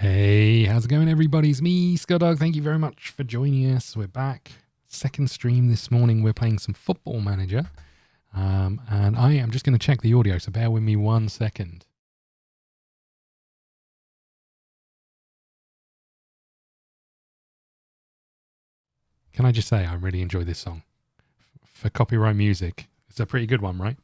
Hey, how's it going, everybody? It's me, ScottDog. Thank you very much for joining us. We're back. Second stream this morning. We're playing some Football Manager. And I am just going to check the audio, so bear with me 1 second. Can I just say I really enjoy this song? For copyright music, it's a pretty good one, right?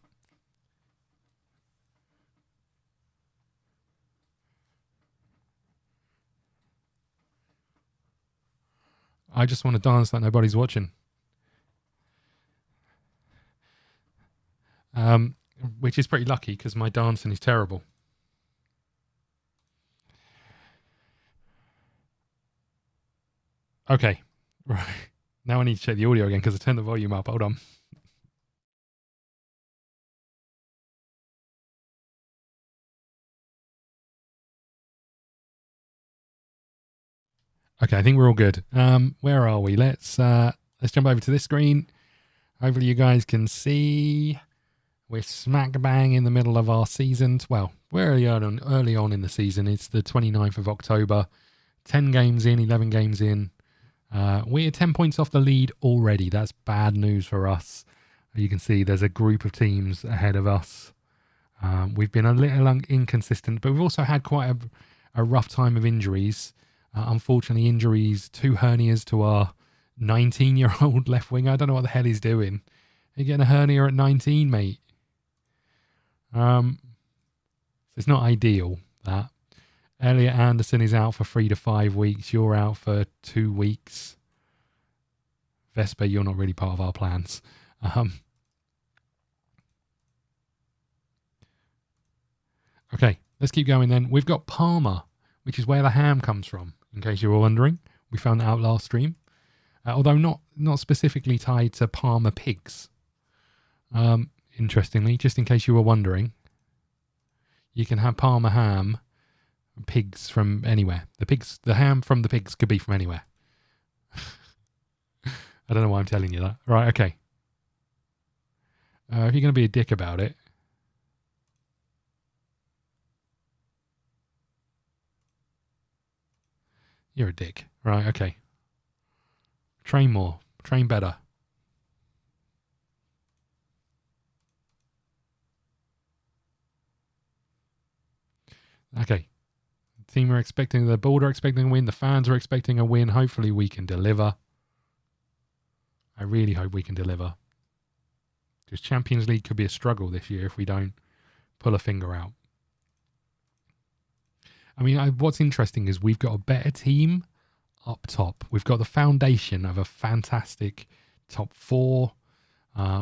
I just want to dance like nobody's watching. Which is pretty lucky because my dancing is terrible. Okay, right. Now I need to check the audio again because I turned the volume up. Hold on. Okay, I think we're all good. Where are we? Let's jump over to this screen. Hopefully you guys can see we're smack bang in the middle of our season. Well, we're early on in the season. It's the 29th of October. 10 games in, 11 games in. We're 10 points off the lead already. That's bad news for us. You can see there's a group of teams ahead of us. We've been a little inconsistent, but we've also had quite a rough time of injuries. Unfortunately, injuries, 2 hernias to our 19-year-old left wing. I don't know what the hell he's doing. You're getting a hernia at 19, mate. So it's not ideal, that. Elliot Anderson is out for 3 to 5 weeks. You're out for 2 weeks. Vesper, you're not really part of our plans. Okay, let's keep going then. We've got Parma, which is where the ham comes from, in case you were wondering. We found that out last stream. Although not specifically tied to Parma pigs. Interestingly, just in case you were wondering, you can have Parma ham, pigs from anywhere. The ham from the pigs could be from anywhere. I don't know why I'm telling you that. Right, okay. If you're going to be a dick about it, you're a dick. Right, okay. Train more. Train better. Okay. The team are expecting, the board are expecting a win. The fans are expecting a win. Hopefully we can deliver. I really hope we can deliver. Because Champions League could be a struggle this year if we don't pull a finger out. I mean, what's interesting is we've got a better team up top. We've got the foundation of a fantastic top 4.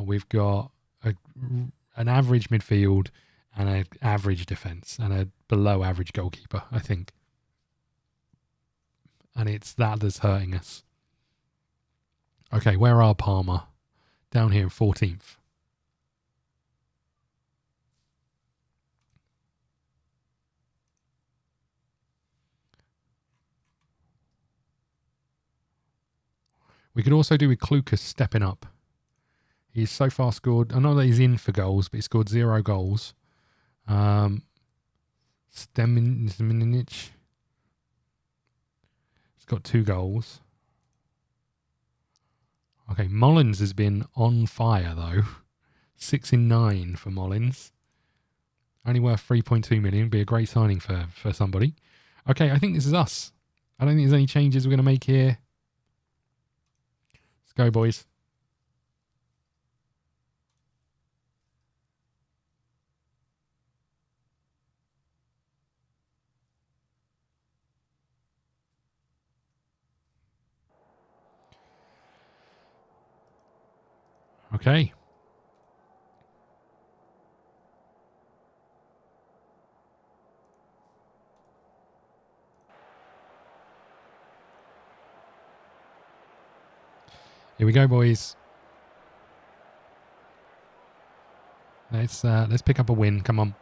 We've got an average midfield and an average defence and a below average goalkeeper, I think. And it's that that's hurting us. Okay, where are Parma? Down here in 14th. We could also do with Klukas stepping up. He's so far scored, I know that he's in for goals, but he scored 0 goals. Steminic, he's got 2 goals. Okay, Mullins has been on fire, though. 6 in 9 for Mullins. Only worth 3.2 million. Be a great signing for somebody. Okay, I think this is us. I don't think there's any changes we're going to make here. Let's go, boys. Okay. Here we go, boys. Let's pick up a win. Come on.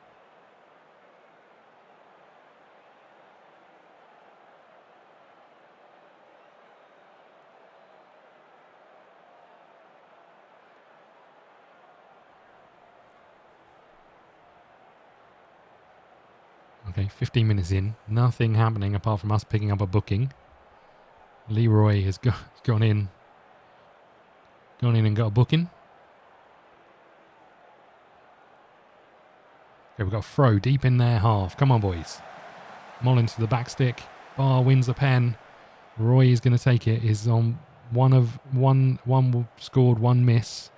Okay, Okay, 15 minutes in. Nothing happening apart from us picking up a booking. Leroy has gone in and got a booking. Okay, we've got a throw deep in their half. Come on, boys. Mullins to the back stick. Barr wins the pen. Roy is going to take it. Is on one scored, one miss.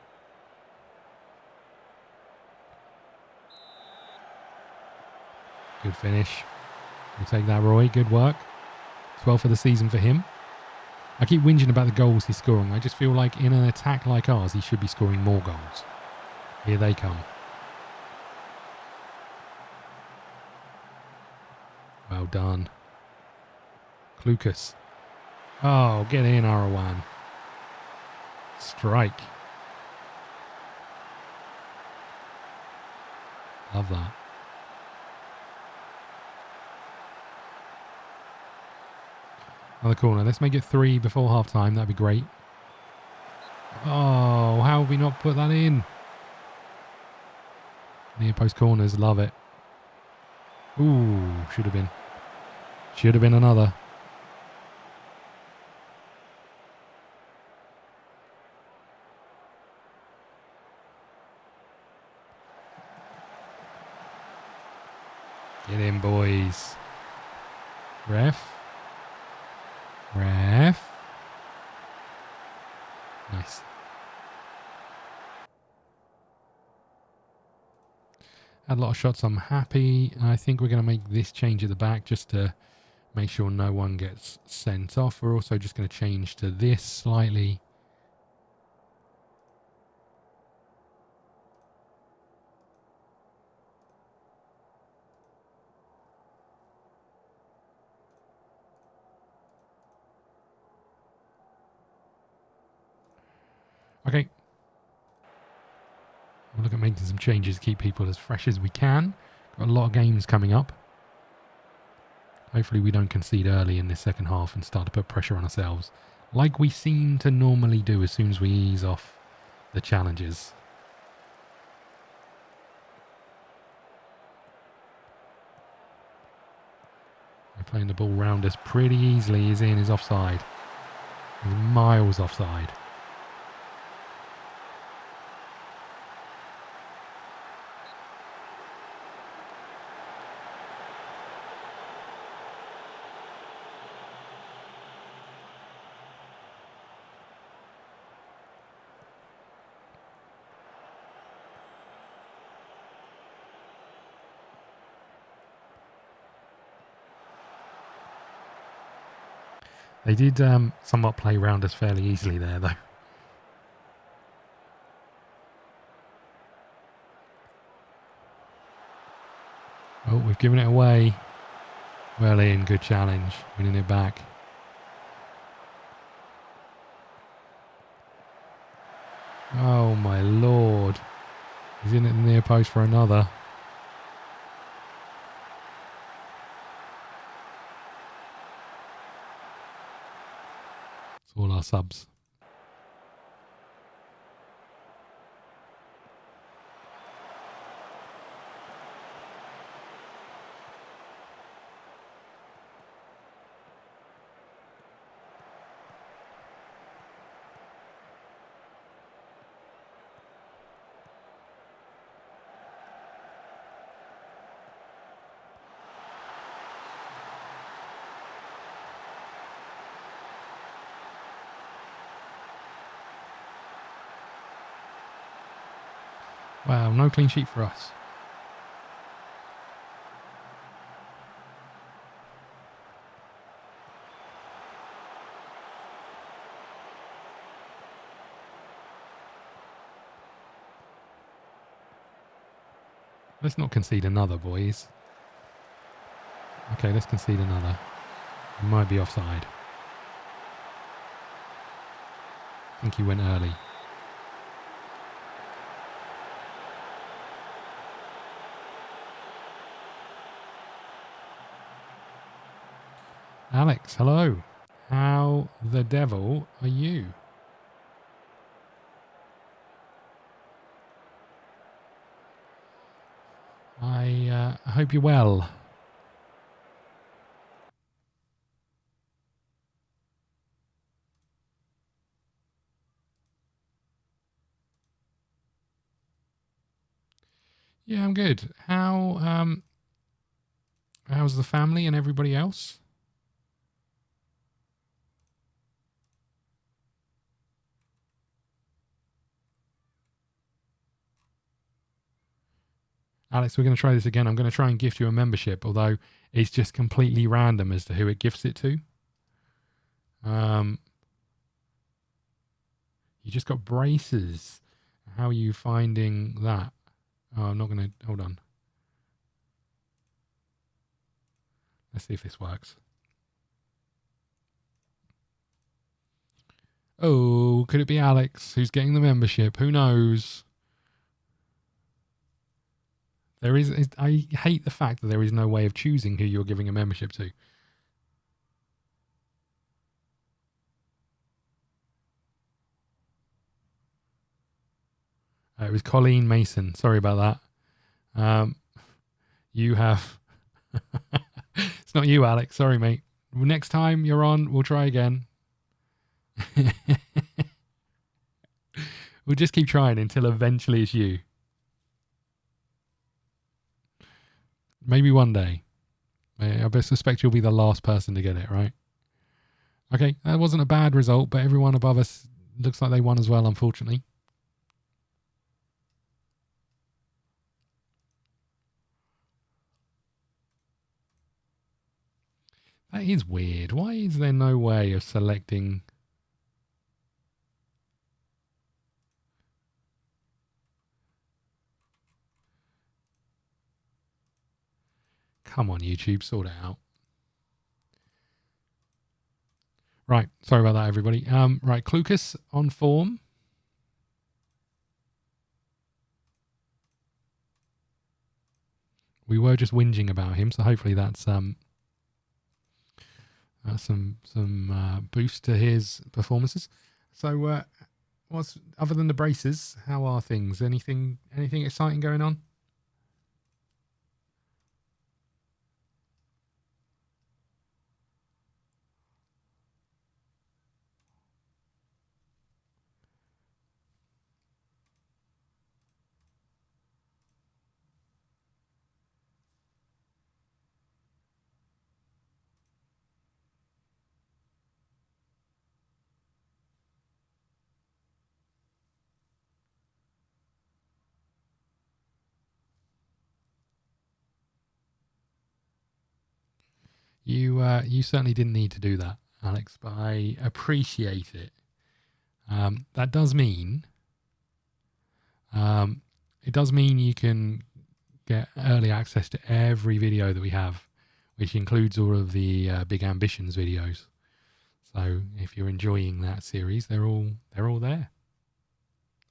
Good finish. We'll take that, Roy. Good work. 12 for the season for him. I keep whinging about the goals he's scoring. I just feel like in an attack like ours, he should be scoring more goals. Here they come. Well done. Klukas. Oh, get in, Arawan. Strike. Love that. Another corner. Let's make it 3 before half time. That'd be great. Oh, how have we not put that in? Near post corners. Love it. Ooh, should have been. Should have been another. Get in, boys. Ref. Nice. Had a lot of shots. I'm happy. I think we're going to make this change at the back just to make sure no one gets sent off. We're also just going to change to this slightly. Okay. We'll look at making some changes to keep people as fresh as we can. Got a lot of games coming up. Hopefully we don't concede early in this second half and start to put pressure on ourselves, like we seem to normally do as soon as we ease off the challenges. We're playing the ball round us pretty easily. He's in, he's offside. He's miles offside. They did somewhat play round us fairly easily there, though. Oh, we've given it away. Well in, good challenge. Winning it back. Oh, my Lord. He's in at the near post for another. All our subs. Wow, no clean sheet for us. Let's not concede another, boys. Okay, let's concede another. It might be offside. I think he went early. Alex, hello. How the devil are you? I hope you're well. Yeah, I'm good. How's the family and everybody else? Alex, we're going to try this again. I'm going to try and gift you a membership, although it's just completely random as to who it gifts it to. You just got braces. How are you finding that? Oh, I'm not going to... Hold on. Let's see if this works. Oh, could it be Alex who's getting the membership? Who knows? I hate the fact that there is no way of choosing who you're giving a membership to. It was Colleen Mason. Sorry about that. You have... It's not you, Alex. Sorry, mate. Next time you're on, we'll try again. We'll just keep trying until eventually it's you. Maybe one day. I suspect you'll be the last person to get it, right? Okay, that wasn't a bad result, but everyone above us looks like they won as well, unfortunately. That is weird. Why is there no way of selecting... Come on, YouTube, sort it out. Right, sorry about that, everybody. Right, Clucas on form. We were just whinging about him, so hopefully that's some boost to his performances. So, what's other than the braces? How are things? Anything exciting going on? You certainly didn't need to do that, Alex, but I appreciate it. That does mean you can get early access to every video that we have, which includes all of the Big Ambitions videos. So if you're enjoying that series, they're all there.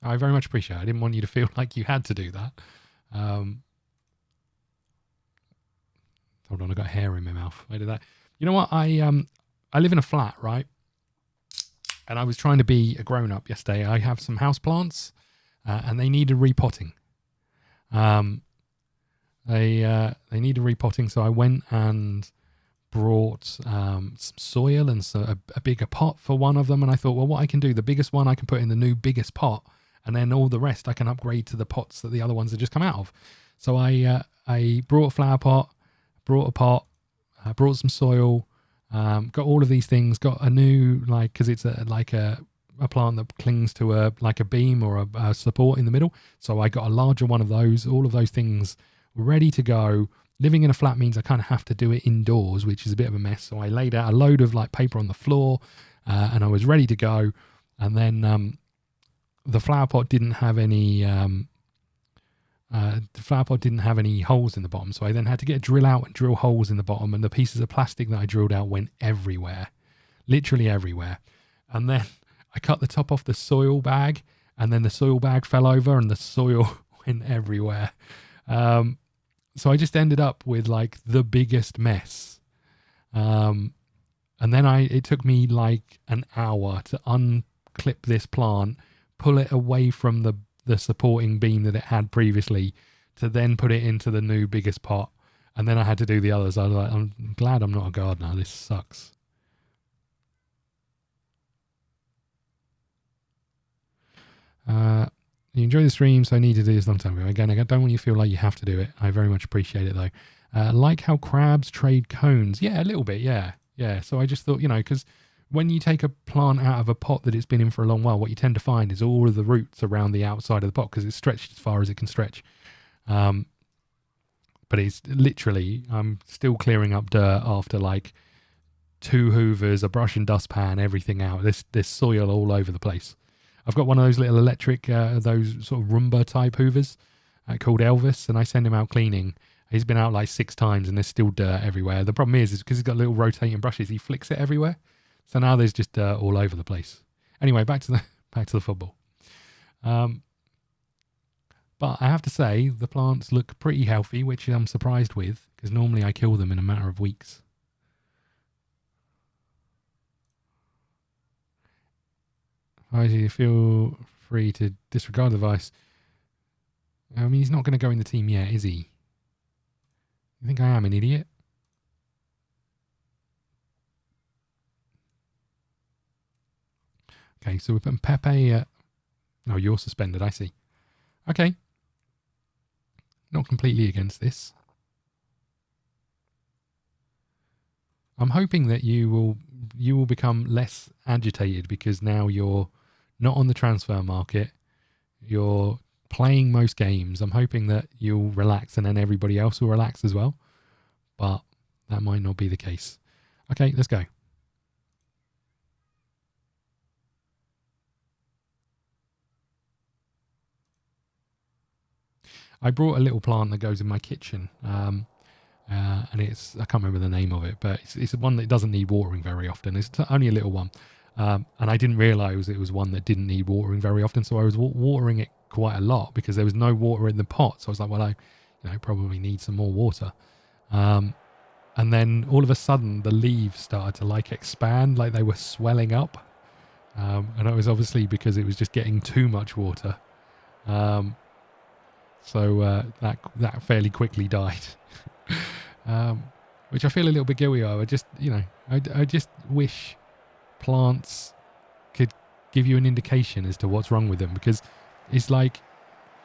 I very much appreciate it. I didn't want you to feel like you had to do that. Hold on, I got hair in my mouth. Where did that? You know what? I live in a flat, right? And I was trying to be a grown-up yesterday. I have some houseplants, and they needed repotting. They needed repotting, so I went and brought some soil and a bigger pot for one of them. And I thought, well, what I can do, the biggest one I can put in the new biggest pot, and then all the rest I can upgrade to the pots that the other ones have just come out of. So I brought a flower pot, brought a pot, brought some soil, got all of these things, got a new, like, because it's a plant that clings to a beam or a support in the middle. So I got a larger one of those, all of those things ready to go. Living in a flat means I kind of have to do it indoors, which is a bit of a mess. So I laid out a load of paper on the floor, and I was ready to go. And then the flower pot didn't have any holes in the bottom. So I then had to get a drill out and drill holes in the bottom. And the pieces of plastic that I drilled out went everywhere, literally everywhere. And then I cut the top off the soil bag, and then the soil bag fell over and the soil went everywhere. So I just ended up with the biggest mess. And then it took me an hour to unclip this plant, pull it away from the supporting beam that it had previously, to then put it into the new biggest pot. And then I had to do the others. I was like, I'm glad I'm not a gardener. This sucks. You enjoy the stream, so I need to do this long time ago. Again, I don't want you to feel like you have to do it. I very much appreciate it, though. Like how crabs trade cones. Yeah, a little bit, yeah. Yeah, so I just thought, because when you take a plant out of a pot that it's been in for a long while, what you tend to find is all of the roots around the outside of the pot because it's stretched as far as it can stretch. But it's literally, I'm still clearing up dirt after like 2 hoovers, a brush and dustpan, everything out. There's soil all over the place. I've got one of those little electric, those sort of Roomba type hoovers called Elvis, and I send him out cleaning. He's been out like 6 times and there's still dirt everywhere. The problem is because he's got little rotating brushes, he flicks it everywhere. So now there's just dirt all over the place. Anyway, back to the football. But I have to say, the plants look pretty healthy, which I'm surprised with, because normally I kill them in a matter of weeks. You feel free to disregard the advice. I mean, he's not going to go in the team yet, is he? You think I am an idiot? Okay, so we're putting Pepe... oh, you're suspended, I see. Okay. Not completely against this. I'm hoping that you will become less agitated because now you're not on the transfer market. You're playing most games. I'm hoping that you'll relax and then everybody else will relax as well. But that might not be the case. Okay, let's go. I brought a little plant that goes in my kitchen. And I can't remember the name of it, but it's one that doesn't need watering very often. It's only a little one. And I didn't realise it was one that didn't need watering very often. So I was watering it quite a lot because there was no water in the pot. So I was like, well, I probably need some more water. And then all of a sudden the leaves started to like expand, like they were swelling up. And it was obviously because it was just getting too much water. So that fairly quickly died. Which I feel a little bit guilty of. I just wish plants could give you an indication as to what's wrong with them, because it's like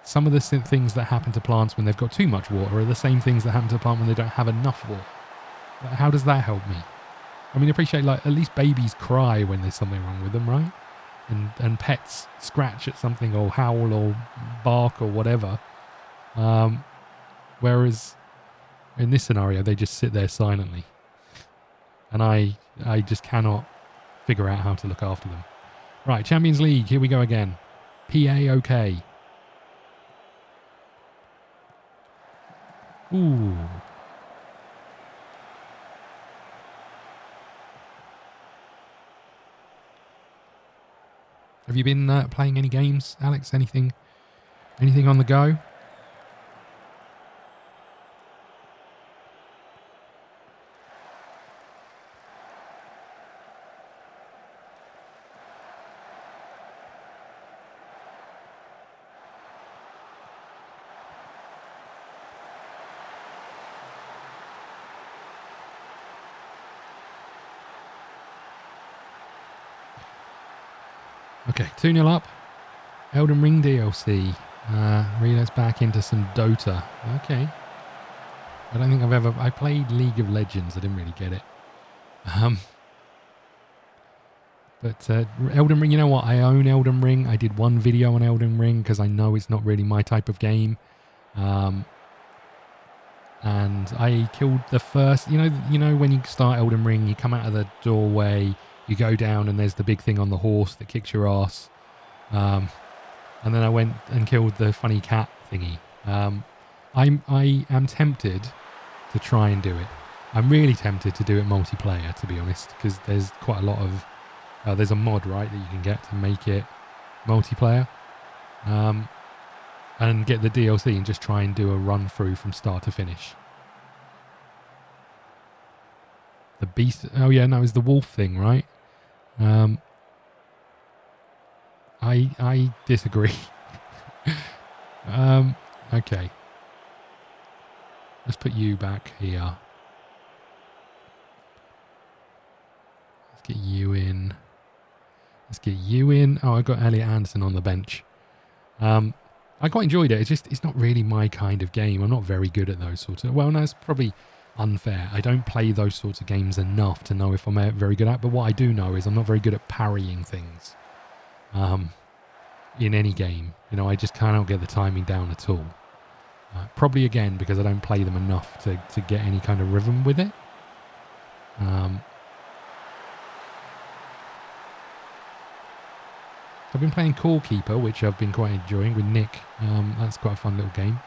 some of the things that happen to plants when they've got too much water are the same things that happen to a plant when they don't have enough water. How does that help me? I mean, I appreciate like at least babies cry when there's something wrong with them, right? And pets scratch at something or howl or bark or whatever. Whereas in this scenario, they just sit there silently. And I just cannot figure out how to look after them. Right, Champions League, here we go again. PAOK. Ooh. Have you been playing any games, Alex? Anything on the go? Okay, 2-0 up. Elden Ring DLC. Reloads back into some Dota. Okay. I don't think I played League of Legends. I didn't really get it. But Elden Ring, you know what? I own Elden Ring. I did one video on Elden Ring because I know it's not really my type of game. And I killed the first, you know when you start Elden Ring, you come out of the doorway, you go down and there's the big thing on the horse that kicks your ass. And then I went and killed the funny cat thingy. I am tempted to try and do it. I'm really tempted to do it multiplayer, to be honest, because there's quite a lot of... there's a mod, right, that you can get to make it multiplayer. And get the DLC and just try and do a run through from start to finish. The beast... Oh, yeah, no, it's the wolf thing, right? I disagree. Okay. Let's put you back here. Let's get you in. Oh, I got Elliot Anderson on the bench. I quite enjoyed it. It's not really my kind of game. I'm not very good at those sorts of... Well, no, it's probably unfair. I don't play those sorts of games enough to know if I'm very good at. But what I do know is I'm not very good at parrying things in any game. You know, I just cannot get the timing down at all. Probably, again, because I don't play them enough to get any kind of rhythm with it. I've been playing Core Keeper, which I've been quite enjoying with Nick. That's quite a fun little game.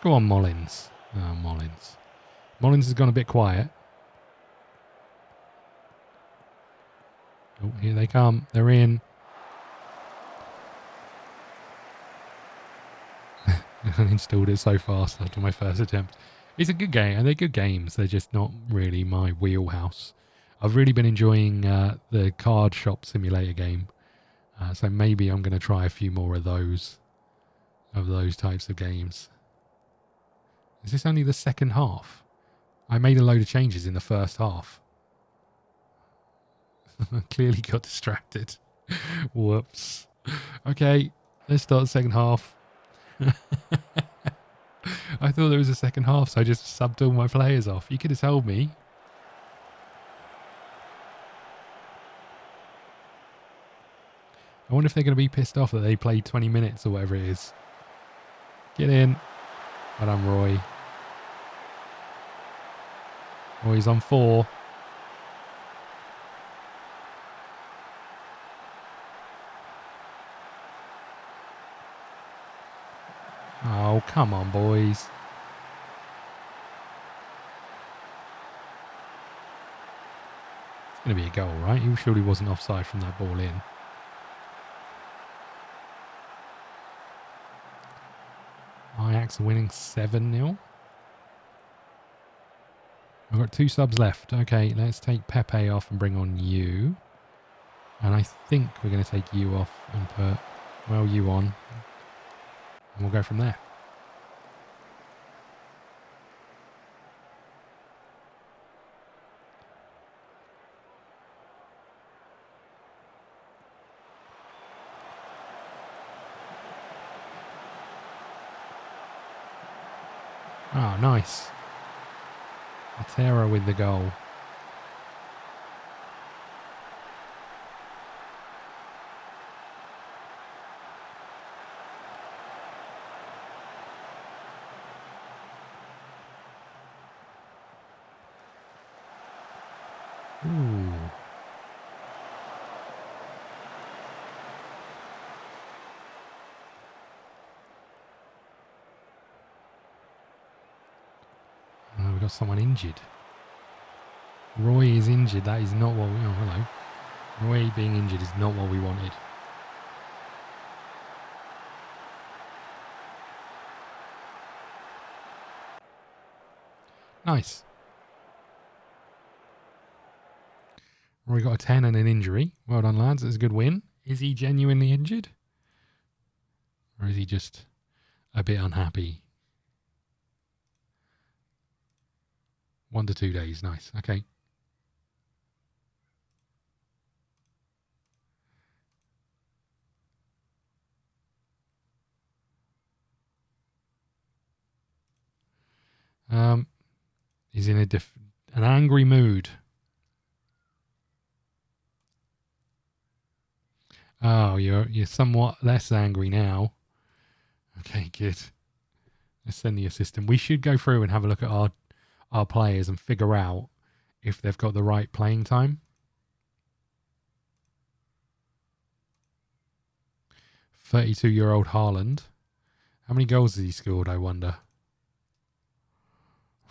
Go on, Mullins. Oh, Mullins. Mullins has gone a bit quiet. Oh, here they come. They're in. I installed it so fast after my first attempt. It's a good game, and they're good games. They're just not really my wheelhouse. I've really been enjoying the card shop simulator game, so maybe I'm going to try a few more of those types of games. Is this only the second half? I made a load of changes in the first half. Clearly got distracted. Whoops. Okay, let's start the second half. I thought there was a second half, so I just subbed all my players off. You could have told me. I wonder if they're going to be pissed off that they played 20 minutes or whatever it is. Get in. Well done, Roy. Roy's on 4. Oh, come on, boys. It's going to be a goal, right? He surely wasn't offside from that ball in. Ajax are winning 7-0. I've got 2 subs left. Okay, let's take Pepe off and bring on you. And I think we're going to take you off and put, well, you on. And we'll go from there. Oh, nice. Atera with the goal. Ooh. Oh, we've got someone injured. Roy is injured. That is not what we... Oh, hello. Roy being injured is not what we wanted. Nice. Roy got a 10 and an injury. Well done, lads. It's a good win. Is he genuinely injured? Or is he just a bit unhappy? 1 to 2 days. Nice. Okay. He's in an angry mood. Oh, you're somewhat less angry now. Okay, good. Let's send the assistant. We should go through and have a look at our players and figure out if they've got the right playing time. 32-year-old Haaland. How many goals has he scored, I wonder?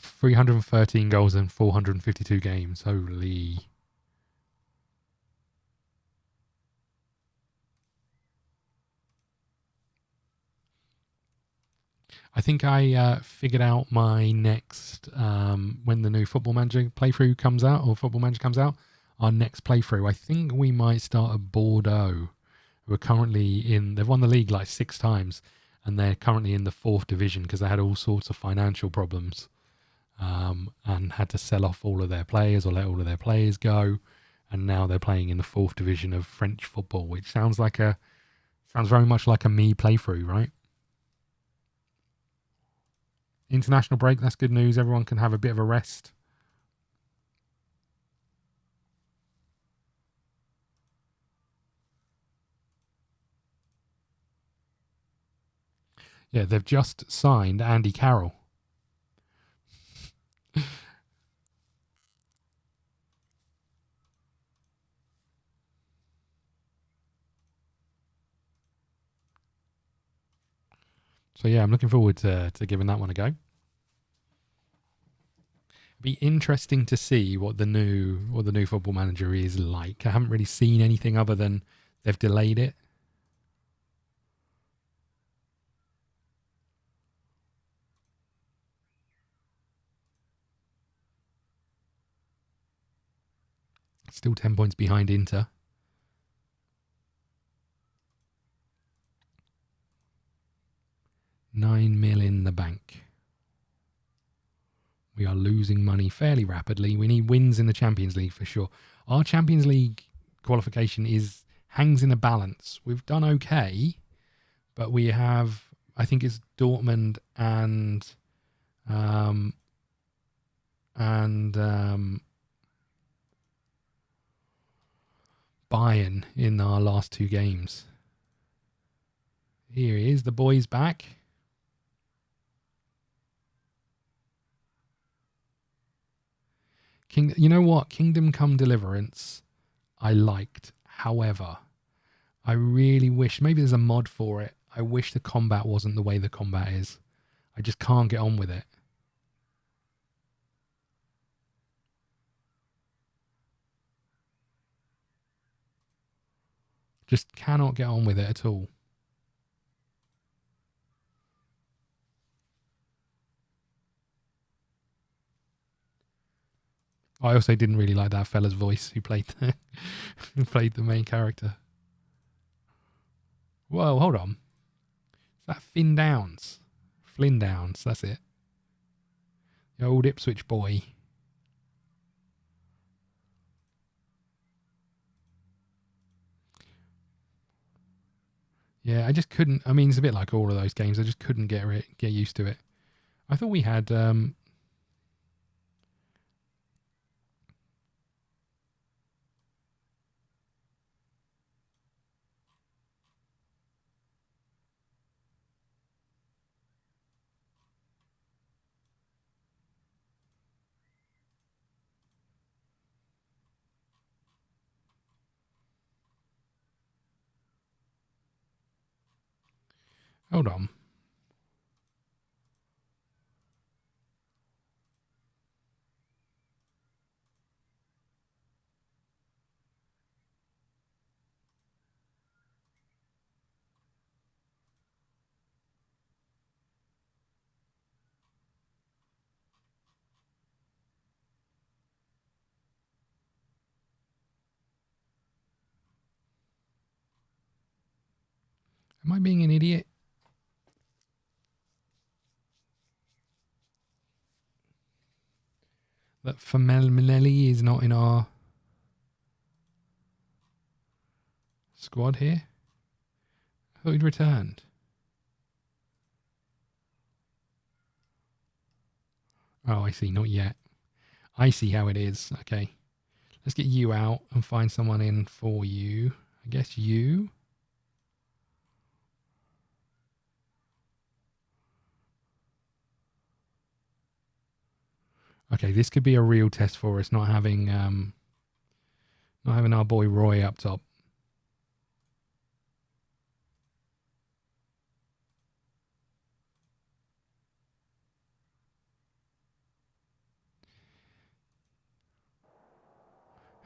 313 goals in 452 games. Holy. I think I figured out my next, when the new Football Manager playthrough comes out, or Football Manager comes out, our next playthrough, I think we might start at Bordeaux, who are currently they've won the league like 6 times, and they're currently in the 4th division because they had all sorts of financial problems, and had to sell off all of their players or let all of their players go, and now they're playing in the 4th division of French football, which sounds very much like a me playthrough, right? International break, that's good news. Everyone can have a bit of a rest. Yeah, they've just signed Andy Carroll. So yeah, I'm looking forward to giving that one a go. It'd be interesting to see what the new Football Manager is like. I haven't really seen anything other than they've delayed it. Still 10 points behind Inter. $9 million in the bank. We are losing money fairly rapidly. We need wins in the Champions League for sure. Our Champions League qualification hangs in a balance. We've done okay, but we have, I think it's Dortmund and Bayern in our last 2 games. Here he is, the boy's back. You know what? Kingdom Come Deliverance, I liked. However, I really wish, maybe there's a mod for it. I wish the combat wasn't the way the combat is. I just can't get on with it. Just cannot get on with it at all. I also didn't really like that fella's voice who played the main character. Whoa, hold on. Is that Finn Downs? Flynn Downs, that's it. The old Ipswich boy. Yeah, I just couldn't. I mean, it's a bit like all of those games. I just couldn't get used to it. I thought we had. Hold on. Am I being an idiot? That Minelli is not in our squad here? I thought he'd returned. Oh, I see. Not yet. I see how it is. Okay. Let's get you out and find someone in for you. I guess you. Okay, this could be a real test for us, not having our boy Roy up top.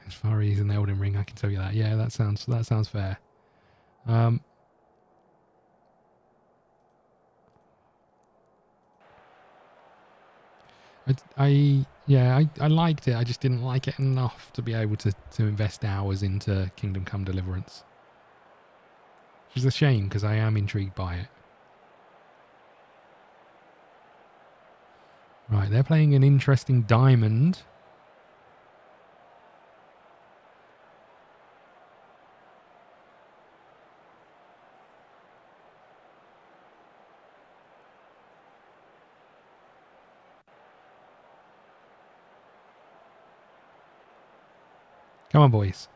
As far as he's in the Elden Ring, I can tell you that. Yeah, that sounds fair. I liked it. I just didn't like it enough to be able to invest hours into Kingdom Come Deliverance. Which is a shame because I am intrigued by it. Right, they're playing an interesting diamond. Come on, boys.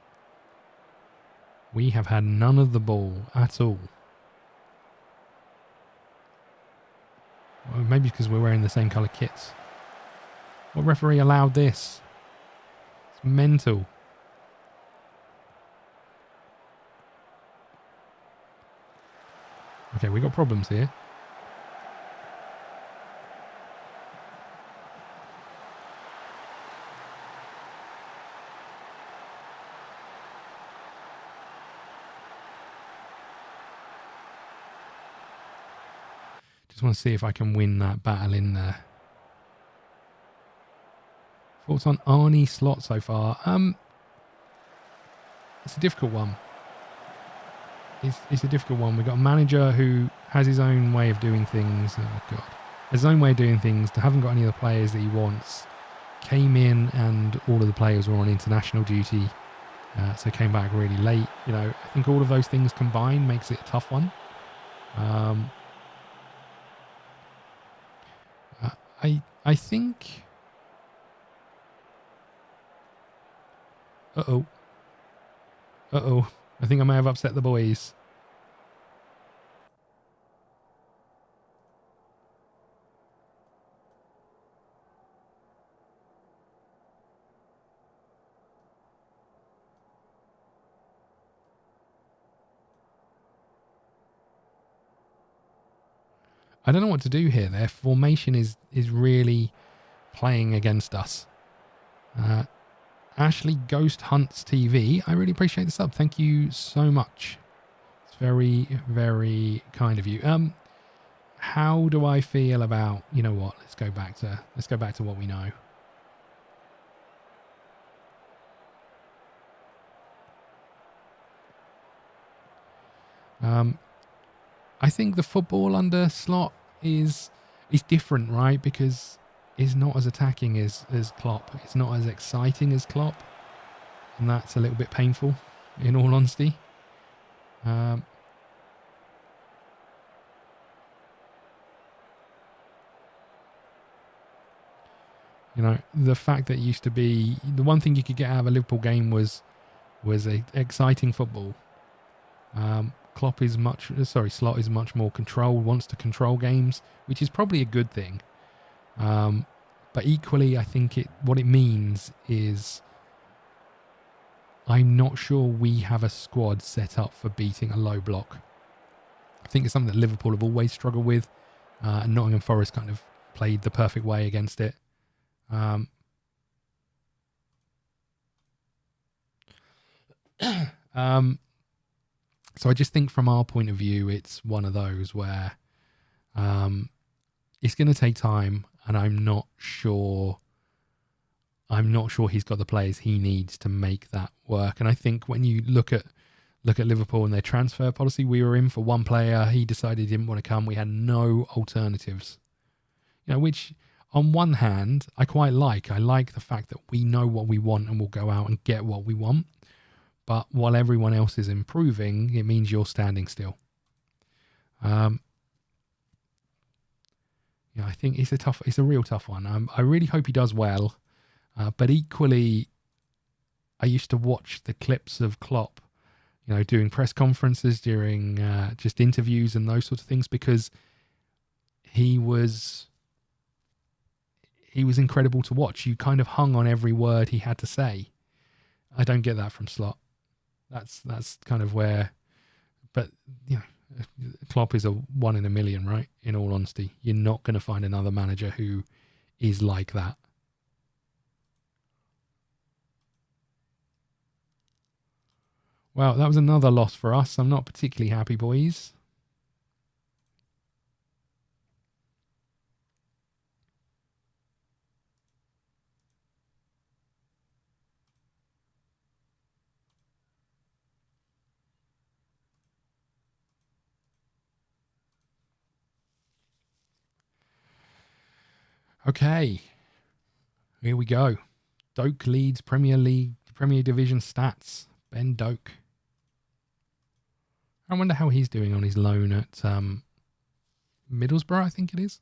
We have had none of the ball at all. Well, maybe because we're wearing the same colour kits. What referee allowed this? It's mental. Okay, we got problems here. Just want to see if I can win that battle in there. Thoughts on Arnie Slot so far? It's a difficult one. It's a difficult one. We've got a manager who has his own way of doing things. Oh, God. His own way of doing things. Haven't got any of the players that he wants. Came in and all of the players were on international duty. So came back really late. You know, I think all of those things combined makes it a tough one. I think... Uh-oh. Uh-oh. I think I may have upset the boys. I don't know what to do here. Their formation is really playing against us. Ashley Ghost Hunts TV. I really appreciate the sub. Thank you so much. It's very, very kind of you. How do I feel about, you know what? Let's go back to what we know. I think the football under Slot is different, right? Because it's not as attacking as Klopp. It's not as exciting as Klopp. And that's a little bit painful, in all honesty. You know, the fact that it used to be... The one thing you could get out of a Liverpool game was a exciting football. Slot is much more controlled, wants to control games, which is probably a good thing. But equally, I think what it means is I'm not sure we have a squad set up for beating a low block. I think it's something that Liverpool have always struggled with, and Nottingham Forest kind of played the perfect way against it. So I just think from our point of view, it's one of those where it's going to take time, and I'm not sure he's got the players he needs to make that work. And I think when you look at Liverpool and their transfer policy, we were in for one player. He decided he didn't want to come. We had no alternatives. You know, which on one hand, I quite like. I like the fact that we know what we want and we'll go out and get what we want. But while everyone else is improving, it means you're standing still. Yeah, I think it's a real tough one. I really hope he does well. But equally, I used to watch the clips of Klopp, you know, doing press conferences, during just interviews and those sorts of things, because he was incredible to watch. You kind of hung on every word he had to say. I don't get that from Slot. That's kind of where, but you know, Klopp is a 1 in a million, right? In all honesty, you're not going to find another manager who is like that. Well, that was another loss for us. I'm not particularly happy, boys. Okay, here we go. Doak leads Premier League, Premier Division stats. Ben Doak. I wonder how he's doing on his loan at Middlesbrough, I think it is.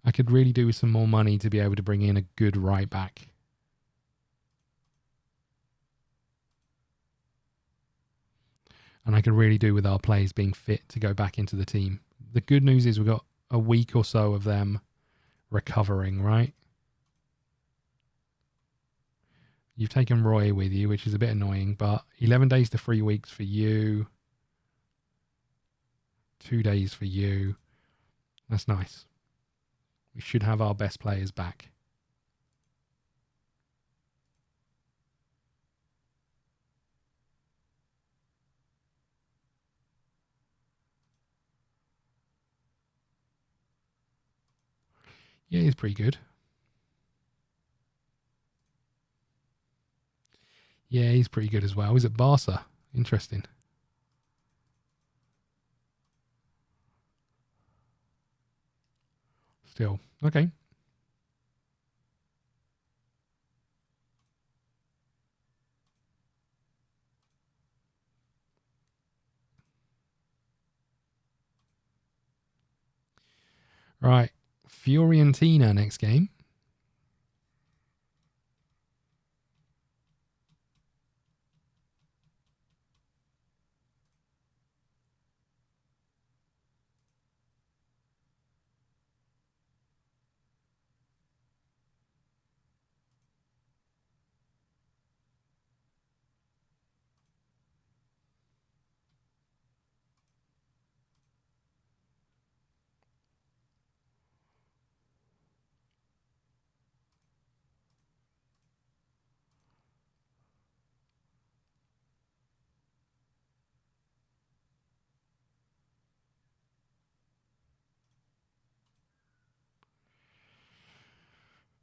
I could really do with some more money to be able to bring in a good right back. And I could really do with our players being fit to go back into the team. The good news is we've got a week or so of them recovering, right? You've taken Roy with you, which is a bit annoying, but 11 days to 3 weeks for you. 2 days for you. That's nice. We should have our best players back. Yeah, he's pretty good. Yeah, he's pretty good as well. He's at Barca. Interesting. Still. Okay. Right. Fiorentina next game.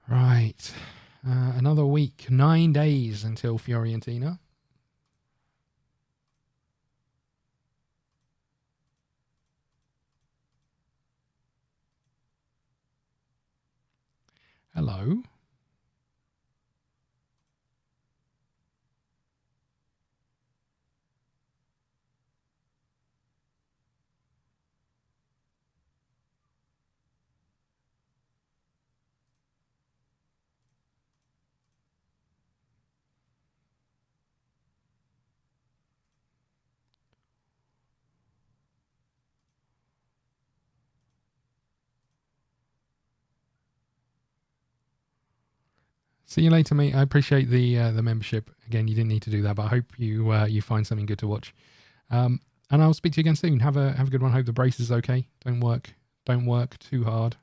Right. Another week. 9 days until Fiorentina. Hello. See you later, mate. I appreciate the membership. Again, you didn't need to do that, but I hope you find something good to watch. And I'll speak to you again soon. Have a good one. Hope the brace is okay. Don't work too hard.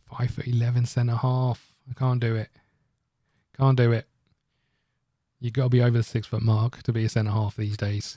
Five foot 11 centre half. I can't do it. Can't do it. You've got to be over the 6 foot mark to be a centre half these days.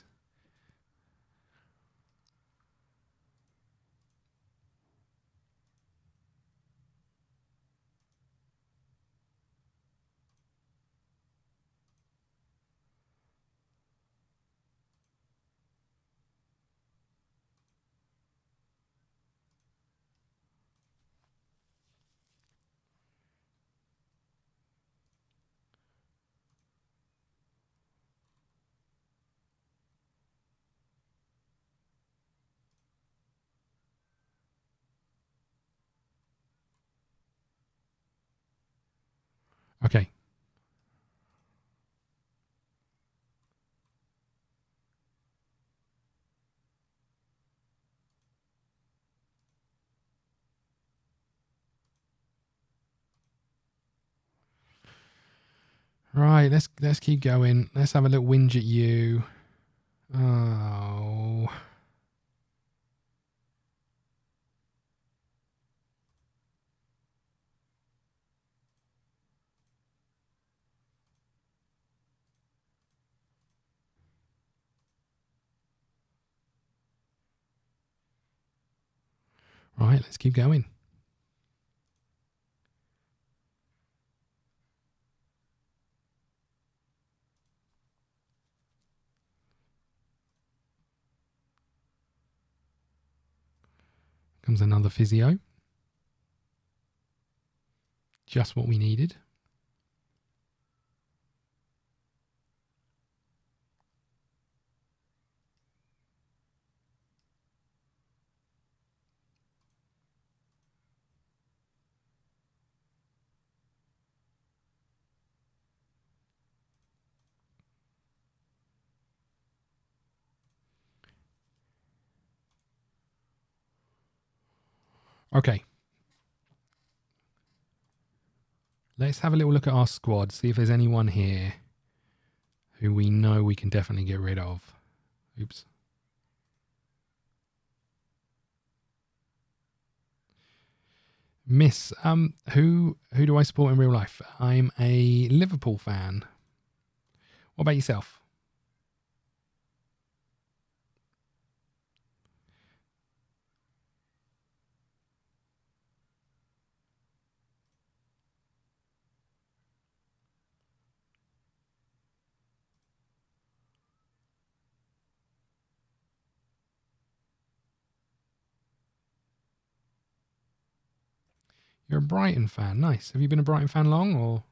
Right, let's keep going. Let's have a little whinge at you. Oh. Right, let's keep going. Comes another physio. Just what we needed. Okay. Let's have a little look at our squad, see if there's anyone here who we know we can definitely get rid of. Oops. Miss, who do I support in real life? I'm a Liverpool fan. What about yourself? You're a Brighton fan. Nice. Have you been a Brighton fan long, or?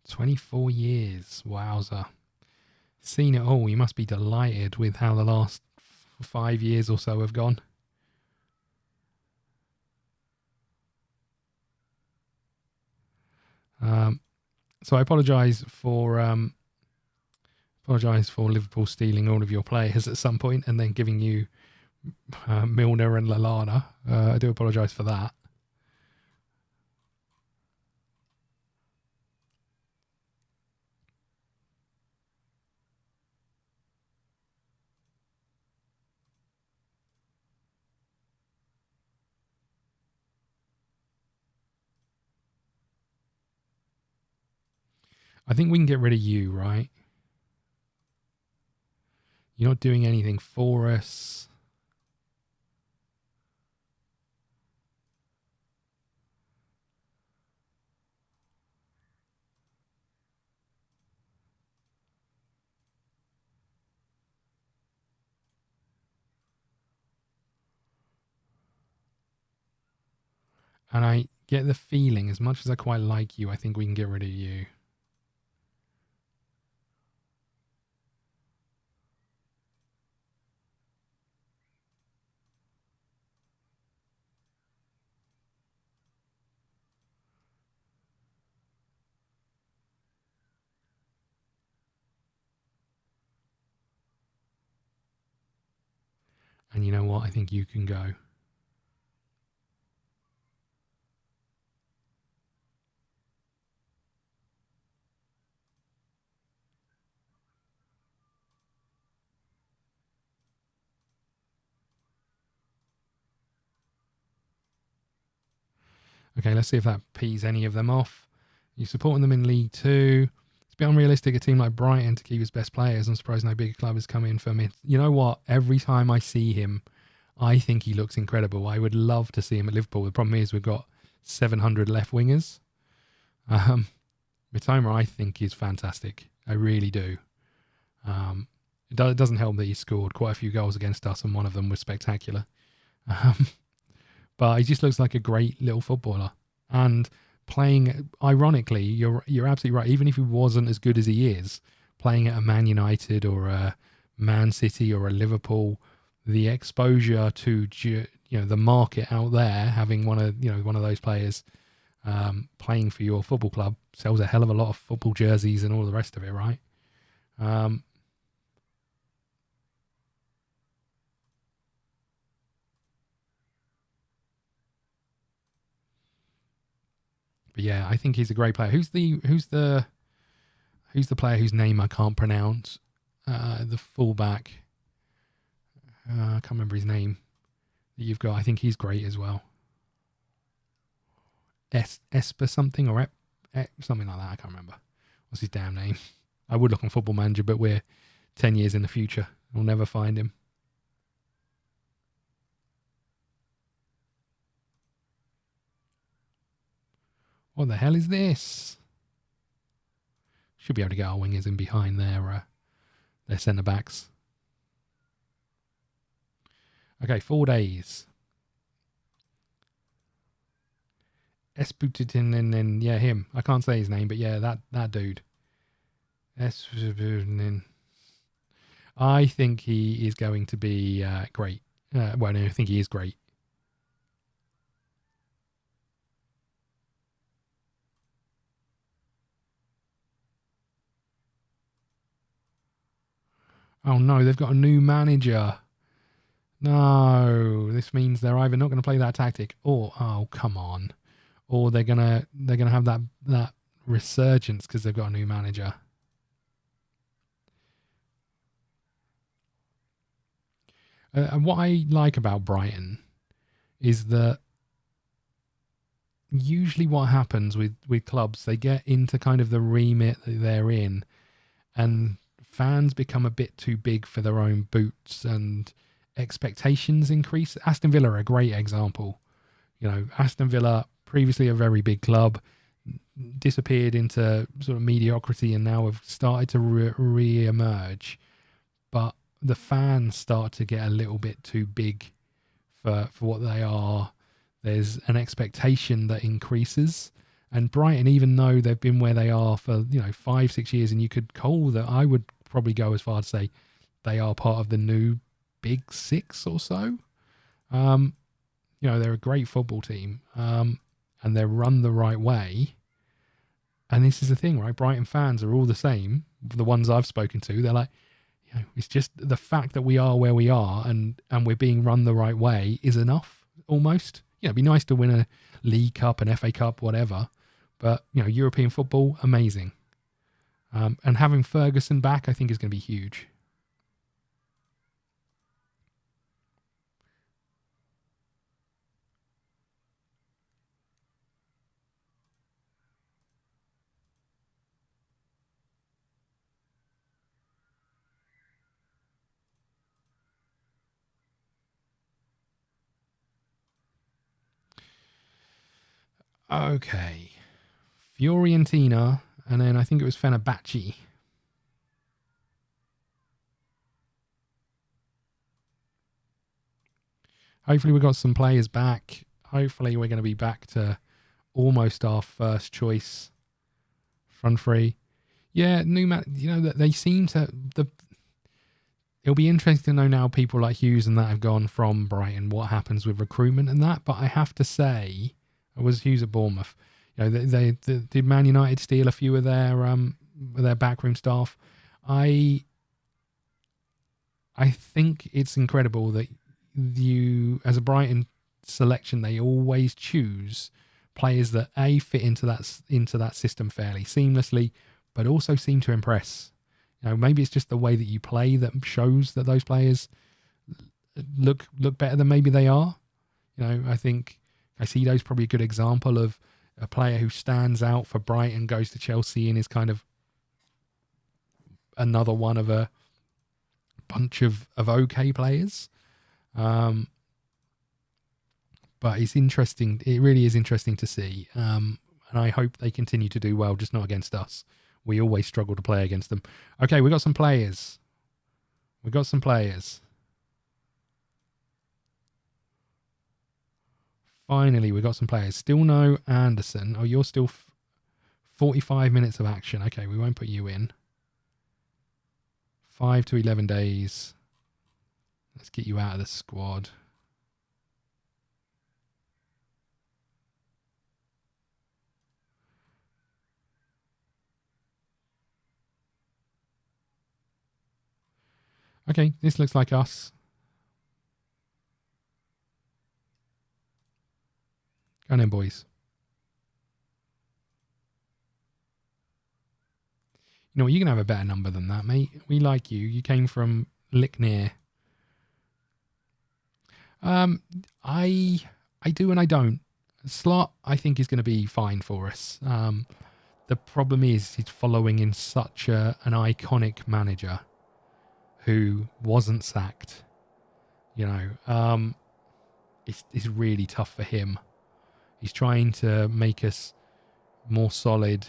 "24 years. Wowza. Seen it all. You must be delighted with how the last 5 years or so have gone." So I apologise for Liverpool stealing all of your players at some point and then giving you Milner and Lallana. I do apologise for that. I think we can get rid of you, right? You're not doing anything for us. And I get the feeling, as much as I quite like you, I think we can get rid of you. And you know what? I think you can go. Okay, let's see if that pees any of them off. You're supporting them in League Two. It's a bit unrealistic, a team like Brighton, to keep his best players. I'm surprised no bigger club has come in for me. You know what? Every time I see him, I think he looks incredible. I would love to see him at Liverpool. The problem is we've got 700 left wingers. Mitoma, I think, is fantastic. I really do. It doesn't help that he scored quite a few goals against us, and one of them was spectacular. But he just looks like a great little footballer. And playing, ironically, you're absolutely right. Even if he wasn't as good as he is, playing at a Man United or a Man City or a Liverpool, the exposure to the market out there, having one of those players playing for your football club sells a hell of a lot of football jerseys and all the rest of it, right? But yeah, I think he's a great player. Who's the player whose name I can't pronounce? The fullback. I can't remember his name that you've got. I think he's great as well. Esper something or something like that. I can't remember. What's his damn name? I would look on Football Manager, but we're 10 years in the future. We'll never find him. What the hell is this? Should be able to get our wingers in behind their centre backs. Okay, 4 days. Esputin and yeah, him. I can't say his name, but yeah, that dude. Esputin. I think he is going to be great. Well, no, I think he is great. Oh no, they've got a new manager. No, this means they're either not going to play that tactic, or oh come on, or they're gonna have that resurgence because they've got a new manager. And what I like about Brighton is that usually what happens with clubs, they get into kind of the remit that they're in, and fans become a bit too big for their own boots and expectations increase. Aston Villa are a great example. Aston Villa, previously a very big club, disappeared into sort of mediocrity and now have started to re-emerge. But the fans start to get a little bit too big for what they are. There's an expectation that increases. And Brighton, even though they've been where they are for 5-6 years, and you could call that, I would probably go as far to say they are part of the new big six or so. They're a great football team, and they're run the right way. And this is the thing, right? Brighton fans are all the same. The ones I've spoken to, they're like, it's just the fact that we are where we are and we're being run the right way is enough, almost. It'd be nice to win a League Cup, an FA Cup, whatever. But, European football, amazing. And having Ferguson back, I think, is going to be huge. Okay. Fiorentina, and then I think it was Fenerbahce. Hopefully we got some players back. Hopefully we're going to be back to almost our first choice front three. Yeah, that they seem to it'll be interesting to know now people like Hughes and that have gone from Brighton, what happens with recruitment and that. But I have to say, it was Hughes at Bournemouth. They did Man United steal a few of their backroom staff. I think it's incredible that you, as a Brighton selection, they always choose players that fit into that system fairly seamlessly, but also seem to impress. Maybe it's just the way that you play that shows that those players look better than maybe they are. I think Caicedo's probably a good example of a player who stands out for Brighton, goes to Chelsea and is kind of another one of a bunch of okay players. But it's interesting. It really is interesting to see. And I hope they continue to do well, just not against us. We always struggle to play against them. Okay, we got some players. Finally, we got some players. Still no Anderson. Oh, you're still 45 minutes of action. Okay, we won't put you in. 5 to 11 days. Let's get you out of the squad. Okay, this looks like us. Go on then, boys. You know what, you can have a better number than that, mate. We like you. You came from Licknear. I do and I don't. Slot, I think, is going to be fine for us. The problem is he's following in such an iconic manager who wasn't sacked. You know, it's really tough for him. He's trying to make us more solid.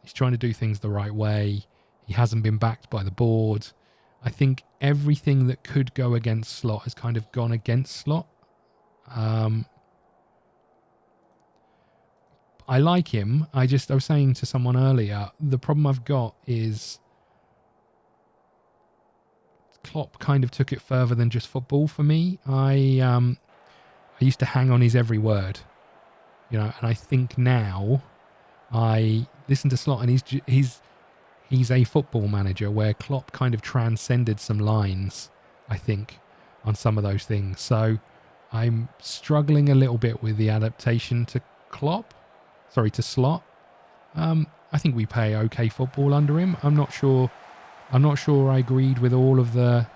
He's trying to do things the right way. He hasn't been backed by the board. I think everything that could go against Slot has kind of gone against Slot. I like him. I was saying to someone earlier, the problem I've got is Klopp kind of took it further than just football for me. I used to hang on his every word, you know, and I think now I listen to Slot and he's a football manager where Klopp kind of transcended some lines, I think, on some of those things. So I'm struggling a little bit with the adaptation to Slot. I think we play okay football under him. I'm not sure I agreed with all of the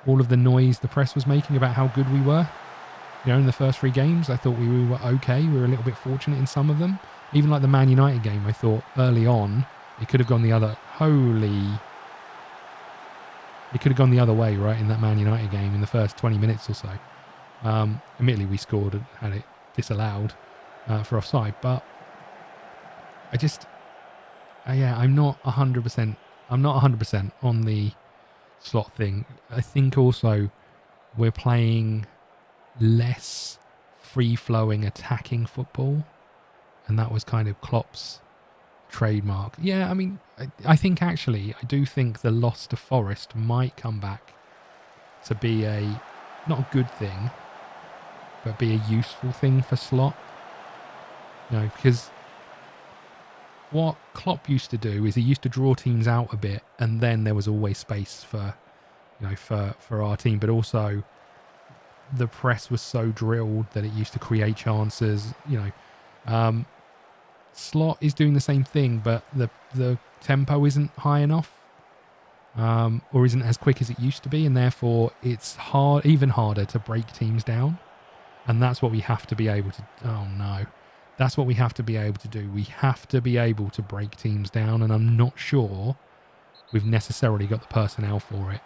noise the press was making about how good we were. You know, in the first 3 games, I thought we were okay. We were a little bit fortunate in some of them. Even like the Man United game, I thought early on it could have gone the other. It could have gone the other way, right? In that Man United game, in the first 20 minutes or so. Admittedly, we scored and had it disallowed for offside, but I just, I'm not 100%. I'm not 100% on the Slot thing. I think also we're playing less free-flowing attacking football, and that was kind of Klopp's trademark. Yeah, I mean, I think actually, I do think the loss to Forest might come back to be not a good thing, but be a useful thing for Slot. You know, because what Klopp used to do is he used to draw teams out a bit, and then there was always space for, you know, for our team. But also, the press was so drilled that it used to create chances. You know, Slot is doing the same thing, but the tempo isn't high enough, or isn't as quick as it used to be, and therefore it's even harder to break teams down. And that's what we have to be able to. Oh no. That's what we have to be able to do. We have to be able to break teams down, and I'm not sure we've necessarily got the personnel for it.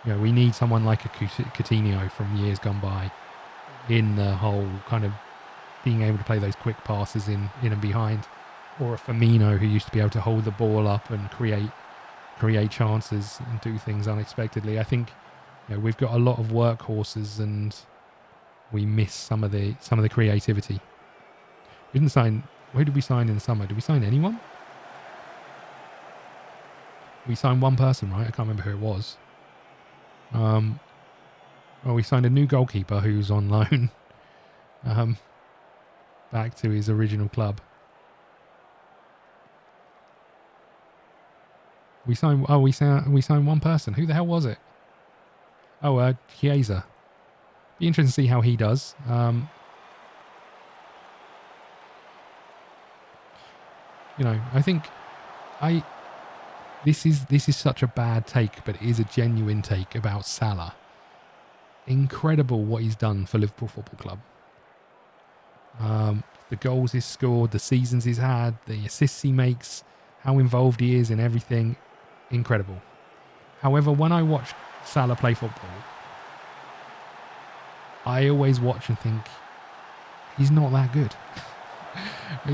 You know, we need someone like a Coutinho from years gone by in the whole kind of being able to play those quick passes in and behind, or a Firmino who used to be able to hold the ball up and create chances and do things unexpectedly. I think, you know, we've got a lot of workhorses and we miss some of the creativity. We didn't sign. Who did we sign in the summer? Did we sign anyone? We signed one person, right? I can't remember who it was. Well, we signed a new goalkeeper who's on loan back to his original club. We signed one person. Who the hell was it? Oh, Chiesa. Be interesting to see how he does. You know, I think this is such a bad take, but it is a genuine take about Salah. Incredible what he's done for Liverpool Football Club. The goals he's scored, the seasons he's had, the assists he makes, how involved he is in everything. Incredible. However, when I watch Salah play football, I always watch and think he's not that good.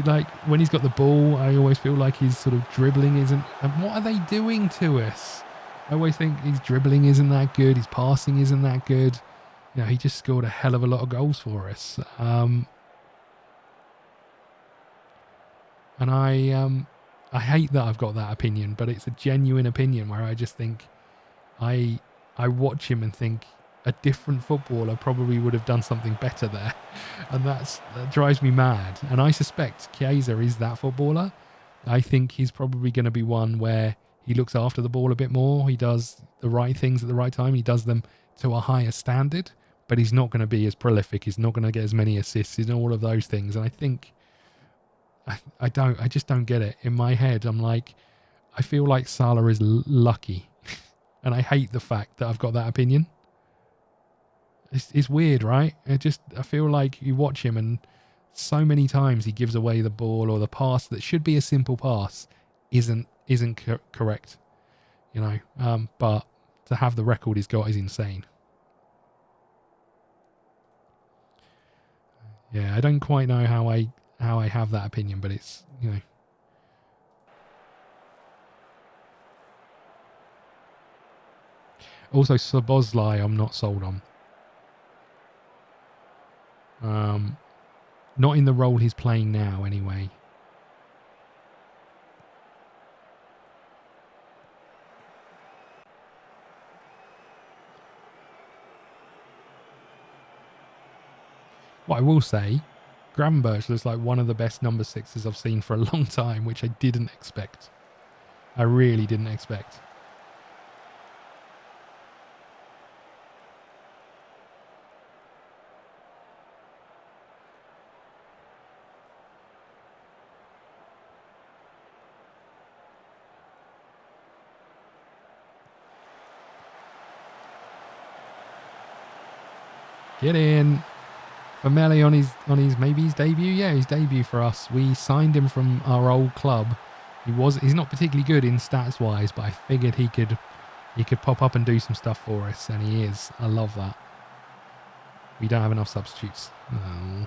Like, when he's got the ball, I always feel like his sort of dribbling isn't. And what are they doing to us? I always think his dribbling isn't that good. His passing isn't that good. You know, he just scored a hell of a lot of goals for us. And I hate that I've got that opinion, but it's a genuine opinion where I just think I watch him and think a different footballer probably would have done something better there, and that drives me mad. And I suspect Chiesa is that footballer. I think he's probably going to be one where he looks after the ball a bit more. He does the right things at the right time. He does them to a higher standard, but he's not going to be as prolific. He's not going to get as many assists and all of those things. And I think I just don't get it. In my head, I'm like, I feel like Salah is lucky. And I hate the fact that I've got that opinion. It's weird, right? I feel like you watch him and so many times he gives away the ball, or the pass that should be a simple pass isn't correct, you know. But to have the record he's got is insane. Yeah, I don't quite know how I have that opinion, but it's, you know. Also, Szoboszlai, I'm not sold on. Not in the role he's playing now, anyway. What I will say, Gravenberch looks like one of the best number 6s I've seen for a long time, which I didn't expect. I really didn't expect. Get in. Fameli on his maybe his debut. Yeah, his debut for us. We signed him from our old club. He's not particularly good in stats wise, but I figured he could pop up and do some stuff for us, and he is. I love that. We don't have enough substitutes. Oh.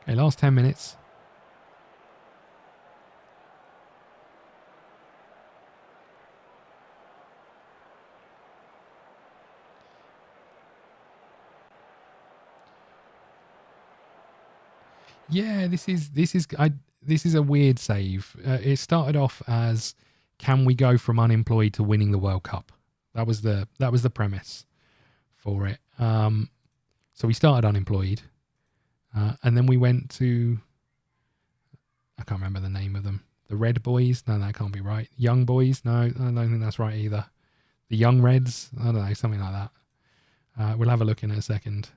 Okay, last 10 minutes. Yeah, this is a weird save. It started off as, can we go from unemployed to winning the World Cup? That was the premise for it. So we started unemployed, and then we went to, I can't remember the name of them. The Red Boys? No, that can't be right. Young Boys? No, I don't think that's right either. The Young Reds? I don't know, something like that. We'll have a look in a second.